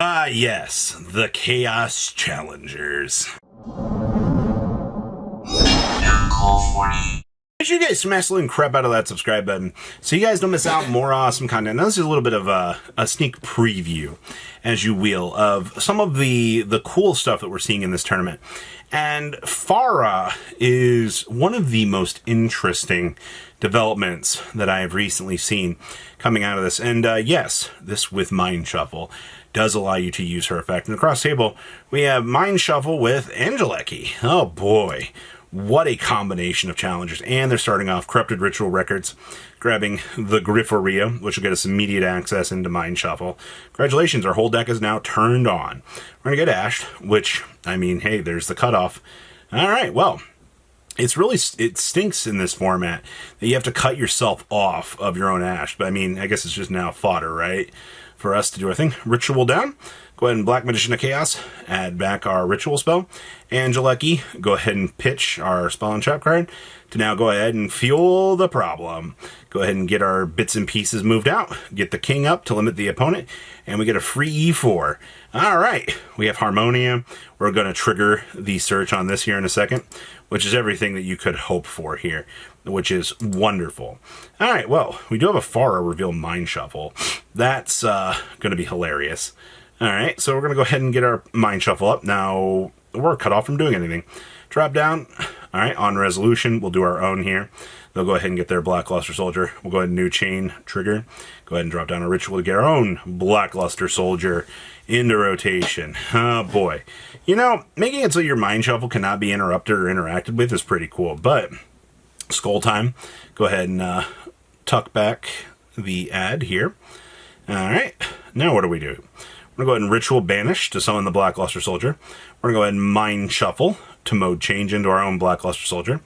Ah, yes, the Chaos Challengers. Make sure you guys smash the little crap out of that subscribe button so you guys don't miss out on more awesome content. Now, this is a little bit of a sneak preview, as you will, of some of the cool stuff that we're seeing in this tournament. And Farah is one of the most interesting developments that I have recently seen coming out of this. And yes, this with Mind Shuffle does allow you to use her effect. And across the table, we have Mind Shuffle with Angeliki. Oh boy. What a combination of challengers. And they're starting off Corrupted Ritual Records, grabbing the Grifforia, which will get us immediate access into Mind Shuffle. Congratulations, our whole deck is now turned on. We're going to get Ashed, which, I mean, hey, there's the cutoff. All right, well, it stinks in this format that you have to cut yourself off of your own Ash. But I mean, I guess it's just now fodder, right? For us to do our thing. Ritual down. Go ahead and Black Magician of Chaos, add back our Ritual spell. Angeliki, go ahead and pitch our Spell and Trap card to now go ahead and fuel the problem. Go ahead and get our bits and pieces moved out. Get the king up to limit the opponent. And we get a free E4. Alright, we have Harmonia. We're going to trigger the search on this here in a second, which is everything that you could hope for here, which is wonderful. Alright, well, we do have a Farah reveal Mind Shuffle. That's going to be hilarious. Alright, so we're going to go ahead and get our Mind Shuffle up. Now, we're cut off from doing anything. Drop down. Alright, on resolution, we'll do our own here. They'll go ahead and get their Blackluster Soldier. We'll go ahead and new chain trigger. Go ahead and drop down a Ritual to get our own Blackluster Soldier into rotation. Oh boy. You know, making it so your Mind Shuffle cannot be interrupted or interacted with is pretty cool. But, Skull time. Go ahead and tuck back the ad here. Alright, now what do we do? We're going to go ahead and Ritual Banish to summon the Blackluster Soldier. We're going to go ahead and Mind Shuffle to mode change into our own Blackluster Soldier.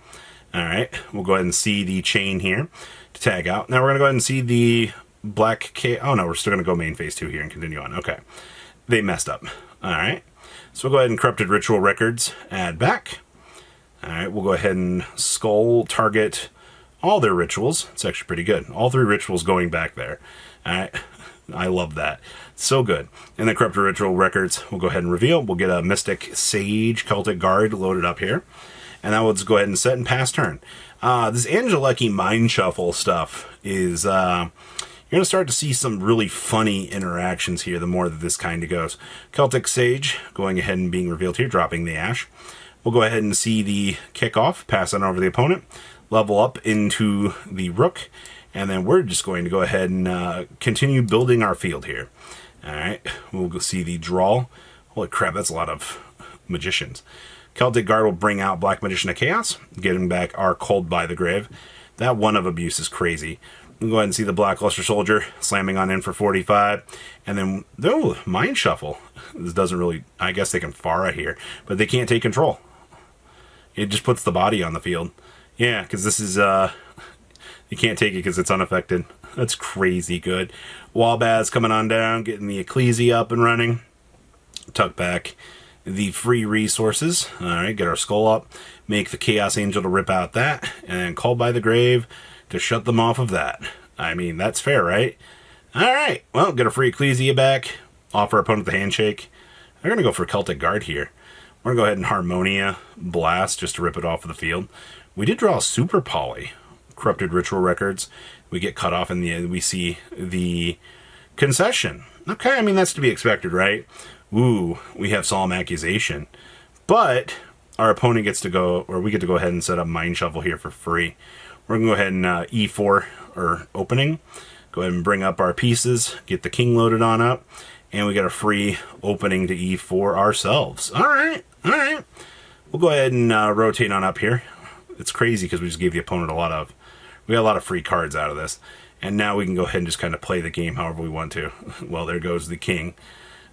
Alright, we'll go ahead and see the chain here to tag out. Now we're going to go ahead and see the Black K... Oh no, we're still going to go main phase 2 here and continue on. Okay, they messed up. Alright, so we'll go ahead and Corrupted Ritual Records, add back. Alright, we'll go ahead and Skull target all their rituals. It's actually pretty good. All 3 rituals going back there. Alright, I love that. So good. And the Corrupted Ritual Records, we'll go ahead and reveal. We'll get a Mystic Sage Celtic Guard loaded up here. And that will just go ahead and set and pass turn. This Angeliki Mind Shuffle stuff is... you're going to start to see some really funny interactions here the more that this kind of goes. Celtic Sage going ahead and being revealed here, dropping the Ash. We'll go ahead and see the kickoff, pass on over the opponent, level up into the Rook, and then we're just going to go ahead and continue building our field here. Alright, we'll go see the draw. Holy crap, that's a lot of magicians. Celtic Guard will bring out Black Magician of Chaos, getting back our Cold by the Grave. That one of abuse is crazy. We'll go ahead and see the Blackluster Soldier slamming on in for 45. And then, oh, Mind Shuffle. This doesn't really, I guess they can Farah here, but they can't take control. It just puts the body on the field. Yeah, because this is, you can't take it because it's unaffected. That's crazy good. Wallbaz coming on down, getting the Ecclesia up and running. Tuck back the free resources. Alright, get our Skull up. Make the Chaos Angel to rip out that. And then Call by the Grave to shut them off of that. I mean, that's fair, right? Alright, well, get a free Ecclesia back. Offer opponent the Handshake. They're going to go for Celtic Guard here. We're going to go ahead and Harmonia Blast just to rip it off of the field. We did draw a Super Poly. Corrupted Ritual Records. We get cut off in the end. We see the Concession. Okay, I mean, that's to be expected, right? Ooh, we have Solemn Accusation. But our opponent gets to go, or we get to go ahead and set up Mind Shuffle here for free. We're going to go ahead and E4, or opening. Go ahead and bring up our pieces. Get the king loaded on up. And we got a free opening to E4 ourselves. Alright, alright. We'll go ahead and rotate on up here. It's crazy because we just gave the opponent we got a lot of free cards out of this. And now we can go ahead and just kind of play the game however we want to. Well, there goes the king.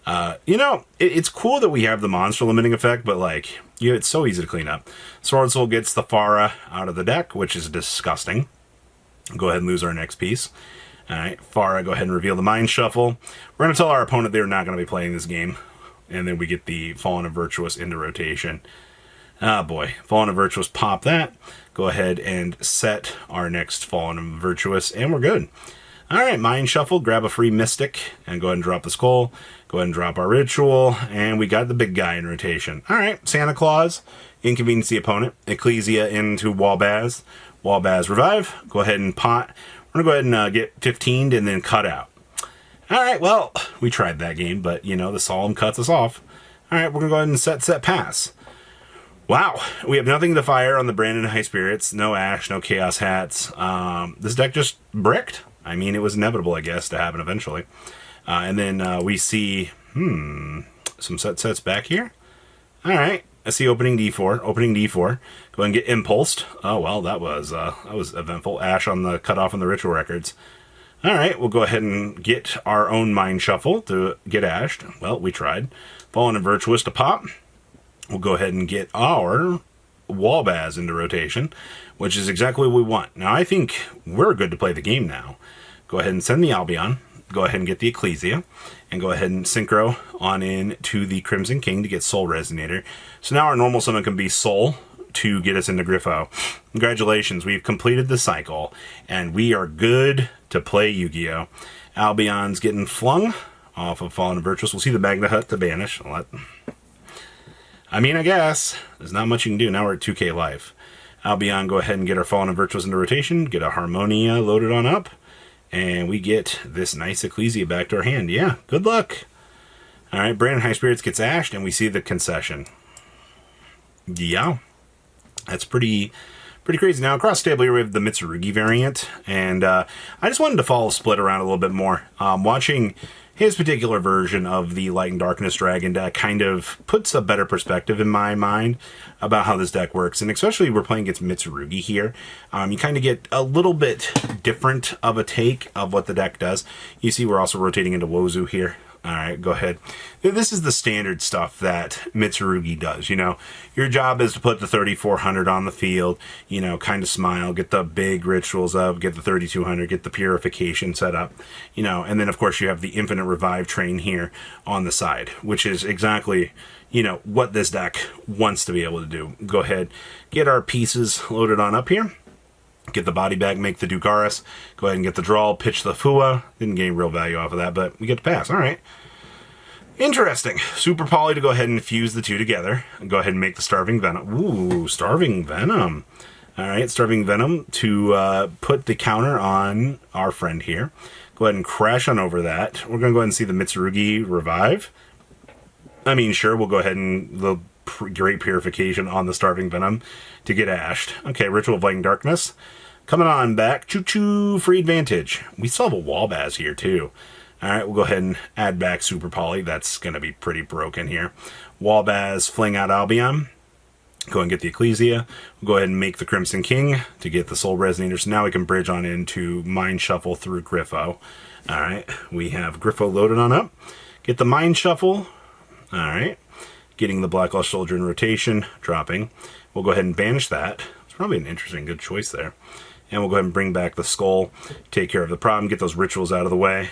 You know, it's cool that we have the monster limiting effect, but like, it's so easy to clean up. Sword Soul gets the Farah out of the deck, which is disgusting. Go ahead and lose our next piece. Alright, Farah, go ahead and reveal the Mind Shuffle. We're going to tell our opponent they're not going to be playing this game. And then we get the Fallen of Virtuous into rotation. Ah boy, Fallen of Virtuous, pop that. Go ahead and set our next Fallen of Virtuous, and we're good. All right, Mind Shuffle, grab a free Mystic, and go ahead and drop the Skull. Go ahead and drop our Ritual, and we got the big guy in rotation. All right, Santa Claus, inconvenience the opponent. Ecclesia into Wallbaz. Wallbaz revive. Go ahead and pot. We're going to go ahead and get 15'd and then cut out. All right, well, we tried that game, but, you know, the Solemn cuts us off. All right, we're going to go ahead and set, pass. Wow, we have nothing to fire on the Brandon High Spirits. No Ash, no Chaos Hats. This deck just bricked. I mean, it was inevitable, I guess, to happen eventually. And then we see, some sets back here. All right, I see opening D4. Opening D4. Go ahead and get Impulsed. Oh, well, that was eventful. Ash on the cutoff on the Ritual Records. All right, we'll go ahead and get our own Mind Shuffle to get ashed. Well, we tried. Fallen and Virtuous to pop. We'll go ahead and get our Wallbaz into rotation, which is exactly what we want. Now, I think we're good to play the game now. Go ahead and send the Albion. Go ahead and get the Ecclesia. And go ahead and synchro on in to the Crimson King to get Soul Resonator. So now our normal summon can be Soul to get us into Griffo. Congratulations, we've completed the cycle. And we are good to play Yu-Gi-Oh! Albion's getting flung off of Fallen and Virtuous. We'll see the Magna Hut to banish. I mean, I guess. There's not much you can do. Now we're at 2k life. Albion, go ahead and get our Fallen and Virtuous into rotation. Get a Harmonia loaded on up. And we get this nice Ecclesia back to our hand. Yeah, good luck. All right, Brandon High Spirits gets ashed, and we see the concession. Yeah, that's pretty crazy. Now, across the table here, we have the Mitsarugi variant. And I just wanted to follow Split around a little bit more. Watching his particular version of the Light and Darkness Dragon deck kind of puts a better perspective in my mind about how this deck works. And especially we're playing against Mitsarugi here. You kind of get a little bit different of a take of what the deck does. You see we're also rotating into Wozu here. All right, go ahead. This is the standard stuff that Mitsarugi does, you know. Your job is to put the 3,400 on the field, you know, kind of smile, get the big rituals up, get the 3,200, get the purification set up, you know, and then, of course, you have the infinite revive train here on the side, which is exactly, you know, what this deck wants to be able to do. Go ahead, get our pieces loaded on up here. Get the body bag, make the Dugaris. Go ahead and get the draw, pitch the Fua. Didn't gain real value off of that, but we get to pass. All right. Interesting. Super Poly to go ahead and fuse the two together. And go ahead and make the Starving Venom. Ooh, Starving Venom. All right, Starving Venom to put the counter on our friend here. Go ahead and crash on over that. We're going to go ahead and see the Mitsarugi revive. I mean, sure, we'll go ahead and the Great Purification on the Starving Venom to get ashed. Okay, Ritual of Light and Darkness. Coming on back. Choo-choo, free advantage. We still have a Wallbaz here, too. All right, we'll go ahead and add back Super Poly. That's going to be pretty broken here. Wallbaz, fling out Albion. Go and get the Ecclesia. We'll go ahead and make the Crimson King to get the Soul Resonator. So now we can bridge on into Mind Shuffle through Griffo. All right, we have Griffo loaded on up. Get the Mind Shuffle. All right. Getting the Blacklust Soldier in rotation, dropping. We'll go ahead and banish that. It's probably an interesting, good choice there. And we'll go ahead and bring back the Skull, take care of the problem, get those rituals out of the way,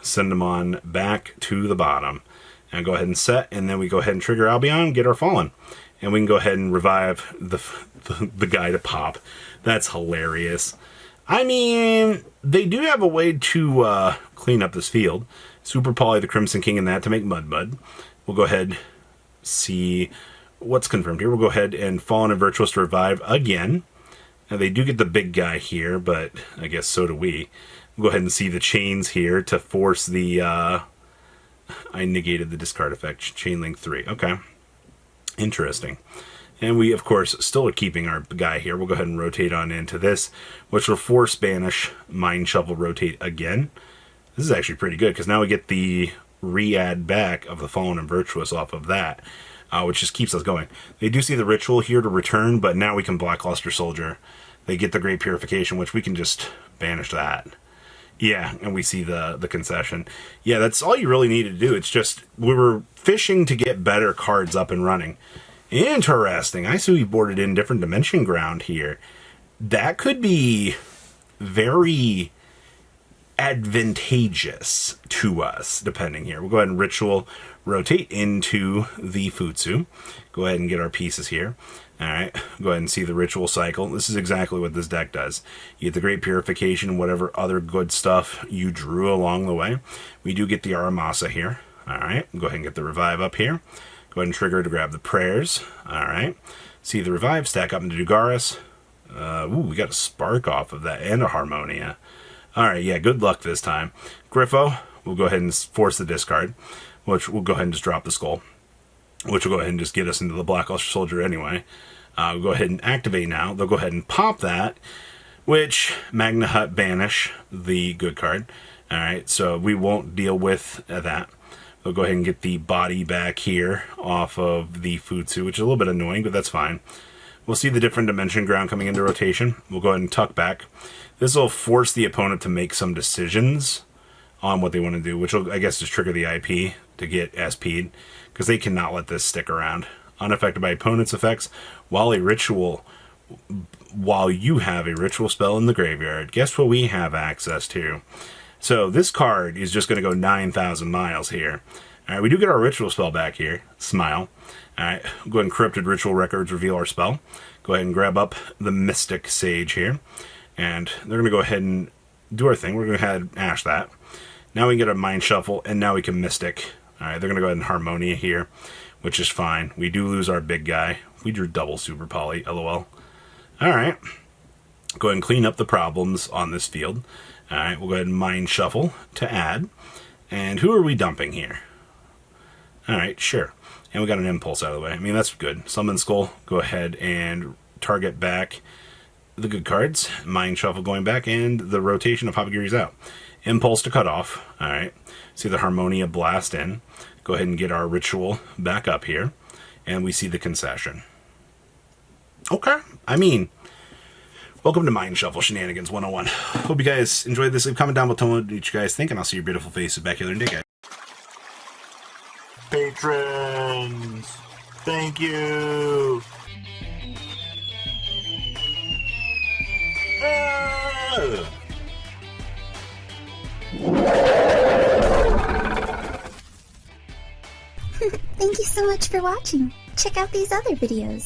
send them on back to the bottom. And go ahead and set, and then we go ahead and trigger Albion, get our Fallen. And we can go ahead and revive the guy to pop. That's hilarious. I mean, they do have a way to clean up this field. Super Poly the Crimson King and that to make Mud. We'll go ahead, see what's confirmed here. We'll go ahead and Fallen and Virtuous to revive again. Now, they do get the big guy here, but I guess so do we. We'll go ahead and see the chains here to force the... I negated the discard effect. Chain Link 3. Okay. Interesting. And we, of course, still are keeping our guy here. We'll go ahead and rotate on into this, which will force banish Mind Shuffle rotate again. This is actually pretty good, because now we get the re-add back of the Fallen and Virtuous off of that, which just keeps us going. They do see the Ritual here to return, but now we can Blackluster Soldier. They get the Great Purification, which we can just banish that. Yeah, and we see the concession. Yeah, that's all you really need to do. It's just, we were fishing to get better cards up and running. Interesting. I see we boarded in different dimension ground here. That could be very advantageous to us, depending here. We'll go ahead and Ritual rotate into the Futsu. Go ahead and get our pieces here. Alright, go ahead and see the ritual cycle. This is exactly what this deck does. You get the Great Purification and whatever other good stuff you drew along the way. We do get the Aramasa here. Alright, go ahead and get the Revive up here. Go ahead and trigger to grab the Prayers. Alright, see the Revive, stack up into Dugaris. Ooh, we got a Spark off of that and a Harmonia. Alright, yeah, good luck this time. Griffo, we'll go ahead and force the discard, which we'll go ahead and just drop the Skull, which will go ahead and just get us into the Black Luster Soldier anyway. We'll go ahead and activate now. They'll go ahead and pop that, which Magna Hut banish the good card. Alright, so we won't deal with that. They'll go ahead and get the body back here off of the Futsu, which is a little bit annoying, but that's fine. We'll see the different dimension ground coming into rotation. We'll go ahead and tuck back. This will force the opponent to make some decisions on what they want to do, which will, I guess, just trigger the IP to get SP'd, because they cannot let this stick around. Unaffected by opponent's effects, while you have a ritual spell in the graveyard, guess what we have access to? So this card is just going to go 9,000 miles here. Alright, we do get our ritual spell back here. Smile. Alright, go ahead and Corrupted Ritual Records reveal our spell. Go ahead and grab up the Mystic Sage here. And they're going to go ahead and do our thing. We're going to go ahead and ash that. Now we can get a Mind Shuffle, and now we can Mystic. Alright, they're going to go ahead and Harmonia here, which is fine. We do lose our big guy. We drew double Super Poly, lol. Alright, go ahead and clean up the problems on this field. Alright, we'll go ahead and Mind Shuffle to add. And who are we dumping here? Alright, sure. And we got an Impulse out of the way. I mean, that's good. Summon Skull, go ahead and target back the good cards. Mind Shuffle going back, and the rotation of Habagiri's out. Impulse to cut off. Alright, see the Harmonia blast in. Go ahead and get our Ritual back up here. And we see the Concession. Okay, I mean, welcome to Mind Shuffle Shenanigans 101. Hope you guys enjoyed this. Leave a comment down below, tell me what you guys think, and I'll see your beautiful faces back here in a day, guys. Patrons, thank you. Thank you so much for watching. Check out these other videos.